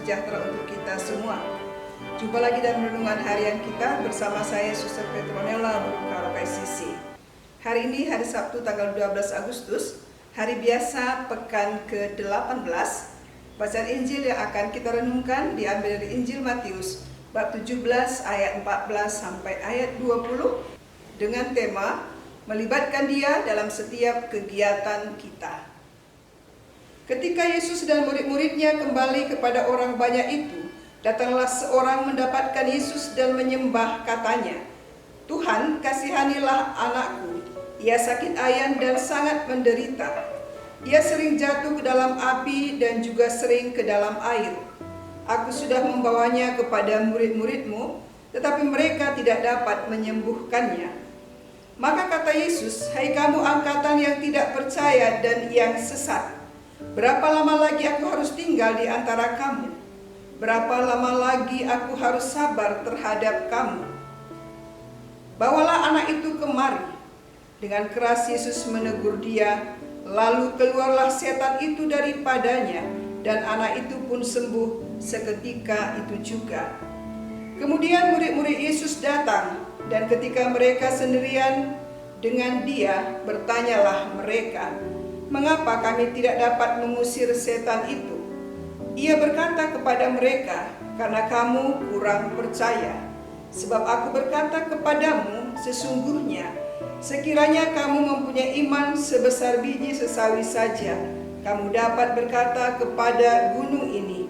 sejahtera untuk kita semua. Jumpa lagi dalam renungan harian kita bersama saya Suster Petronella Berukara PSCC. Hari ini hari Sabtu tanggal 12 Agustus, hari biasa pekan ke-18. Bacaan Injil yang akan kita renungkan diambil dari Injil Matius bab 17 ayat 14 sampai ayat 20 dengan tema melibatkan Dia dalam setiap kegiatan kita. Ketika Yesus dan murid-muridnya kembali kepada orang banyak itu, datanglah seorang mendapatkan Yesus dan menyembah, katanya, "Tuhan, kasihanilah anakku. Ia sakit ayan dan sangat menderita. Ia sering jatuh ke dalam api dan juga sering ke dalam air. Aku sudah membawanya kepada murid-muridmu, tetapi mereka tidak dapat menyembuhkannya." Maka kata Yesus, "Hai kamu angkatan yang tidak percaya dan yang sesat, berapa lama lagi aku harus tinggal di antara kamu? Berapa lama lagi aku harus sabar terhadap kamu? Bawalah anak itu kemari." Dengan keras Yesus menegur dia, lalu keluarlah setan itu daripadanya, dan anak itu pun sembuh seketika itu juga. Kemudian murid-murid Yesus datang, dan ketika mereka sendirian dengan dia, bertanyalah mereka, "Mengapa kami tidak dapat mengusir setan itu?" Ia berkata kepada mereka, "Karena kamu kurang percaya. Sebab aku berkata kepadamu, sesungguhnya, sekiranya kamu mempunyai iman sebesar biji sesawi saja, kamu dapat berkata kepada gunung ini,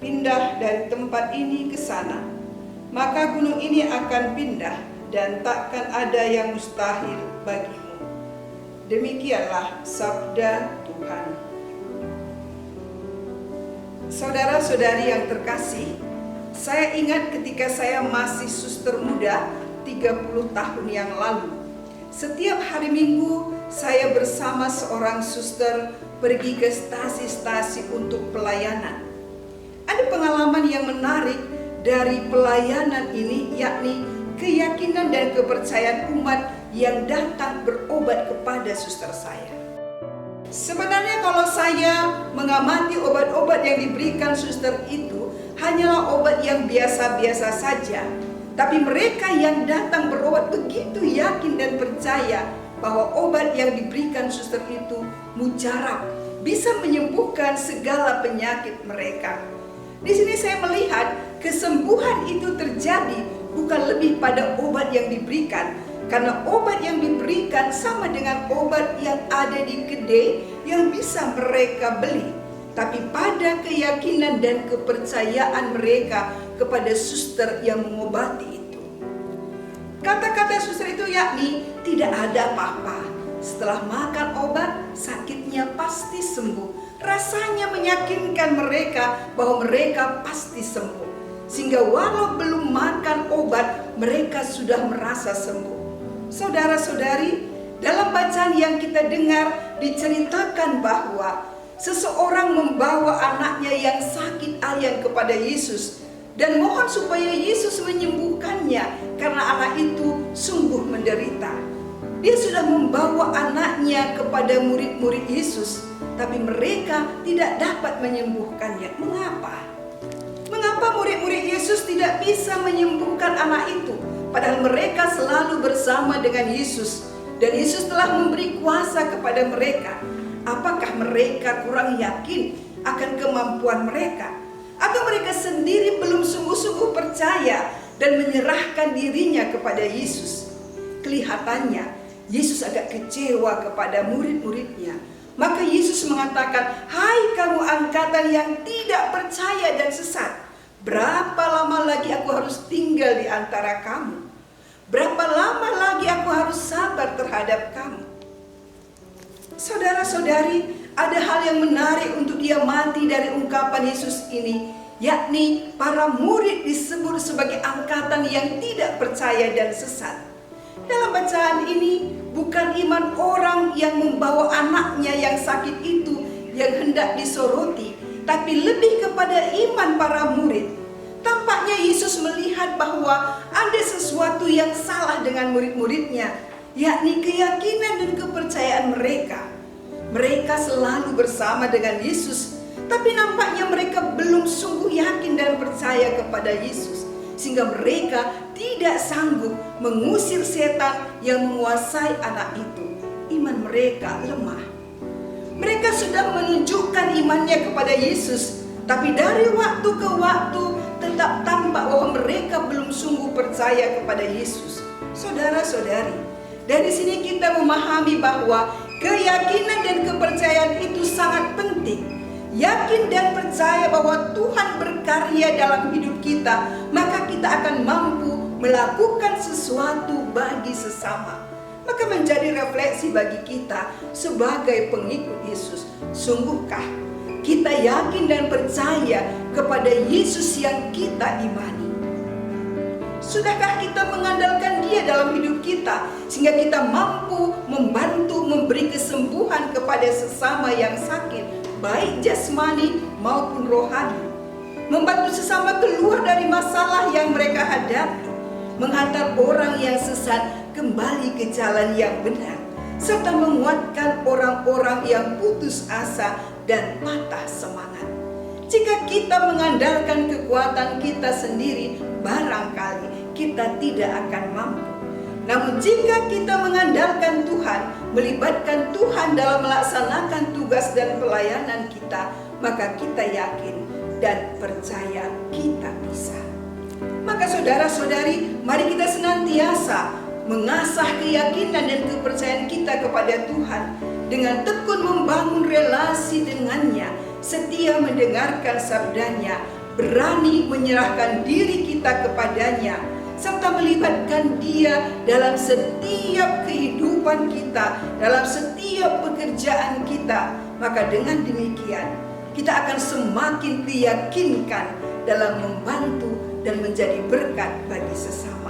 'Pindah dari tempat ini ke sana,' maka gunung ini akan pindah, dan takkan ada yang mustahil bagimu." Demikianlah sabda Tuhan. Saudara-saudari yang terkasih, saya ingat ketika saya masih suster muda 30 tahun yang lalu. Setiap hari Minggu saya bersama seorang suster pergi ke stasi-stasi untuk pelayanan. Ada pengalaman yang menarik dari pelayanan ini, yakni keyakinan dan kepercayaan umat yang datang berobat kepada suster saya. Sebenarnya kalau saya mengamati obat-obat yang diberikan suster itu hanyalah obat yang biasa-biasa saja. Tapi mereka yang datang berobat begitu yakin dan percaya bahwa obat yang diberikan suster itu mujarab, bisa menyembuhkan segala penyakit mereka. Di sini saya melihat kesembuhan itu terjadi bukan lebih pada obat yang diberikan, karena obat yang diberikan sama dengan obat yang ada di kedai yang bisa mereka beli, tapi pada keyakinan dan kepercayaan mereka kepada suster yang mengobati itu. Kata-kata suster itu yakni tidak ada apa-apa. Setelah makan obat, sakitnya pasti sembuh. Rasanya meyakinkan mereka bahwa mereka pasti sembuh. Sehingga walau belum makan obat, mereka sudah merasa sembuh. Saudara-saudari, dalam bacaan yang kita dengar diceritakan bahwa seseorang membawa anaknya yang sakit ayan kepada Yesus dan mohon supaya Yesus menyembuhkannya karena anak itu sungguh menderita. Dia sudah membawa anaknya kepada murid-murid Yesus, tapi mereka tidak dapat menyembuhkannya. Mengapa? Mengapa murid-murid Yesus tidak bisa menyembuhkan anak itu? Padahal mereka selalu bersama dengan Yesus, dan Yesus telah memberi kuasa kepada mereka. Apakah mereka kurang yakin akan kemampuan mereka? Atau mereka sendiri belum sungguh-sungguh percaya dan menyerahkan dirinya kepada Yesus? Kelihatannya Yesus agak kecewa kepada murid-muridnya. Maka Yesus mengatakan, "Hai kamu angkatan yang tidak percaya dan sesat, berapa lama lagi aku harus tinggal di antara kamu? Berapa lama lagi aku harus sabar terhadap kamu?" Saudara-saudari, ada hal yang menarik untuk diamati dari ungkapan Yesus ini, yakni para murid disebut sebagai angkatan yang tidak percaya dan sesat. Dalam bacaan ini bukan iman orang yang membawa anaknya yang sakit itu yang hendak disoroti, tapi lebih kepada iman para murid. Tampaknya Yesus melihat bahwa ada sesuatu yang salah dengan murid-muridnya, yakni keyakinan dan kepercayaan mereka. Mereka selalu bersama dengan Yesus, Tapi nampaknya mereka belum sungguh yakin dan percaya kepada Yesus, sehingga mereka tidak sanggup mengusir setan yang menguasai anak itu. Iman mereka lemah. Mereka sudah menunjukkan imannya kepada Yesus, tapi dari waktu ke waktu tetap tampak bahwa mereka belum sungguh percaya kepada Yesus. Saudara-saudari, dari sini kita memahami bahwa keyakinan dan kepercayaan itu sangat penting. Yakin dan percaya bahwa Tuhan berkarya dalam hidup kita, maka kita akan mampu melakukan sesuatu bagi sesama. Maka menjadi refleksi bagi kita sebagai pengikut Yesus. Sungguhkah kita yakin dan percaya kepada Yesus yang kita imani? Sudahkah kita mengandalkan Dia dalam hidup kita, sehingga kita mampu membantu memberi kesembuhan kepada sesama yang sakit, baik jasmani maupun rohani, membantu sesama keluar dari masalah yang mereka hadapi, menghantar orang yang sesat kembali ke jalan yang benar, serta menguatkan orang-orang yang putus asa dan patah semangat. Jika kita mengandalkan kekuatan kita sendiri, barangkali kita tidak akan mampu. Namun jika kita mengandalkan Tuhan, melibatkan Tuhan dalam melaksanakan tugas dan pelayanan kita, maka kita yakin dan percaya kita bisa. Maka saudara-saudari, mari kita senantiasa mengasah keyakinan dan kepercayaan kita kepada Tuhan dengan tekun membangun relasi dengannya, setia mendengarkan sabdanya, berani menyerahkan diri kita kepadanya, serta melibatkan Dia dalam setiap kehidupan kita, dalam setiap pekerjaan kita. Maka dengan demikian kita akan semakin diyakinkan dalam membantu dan menjadi berkat bagi sesama.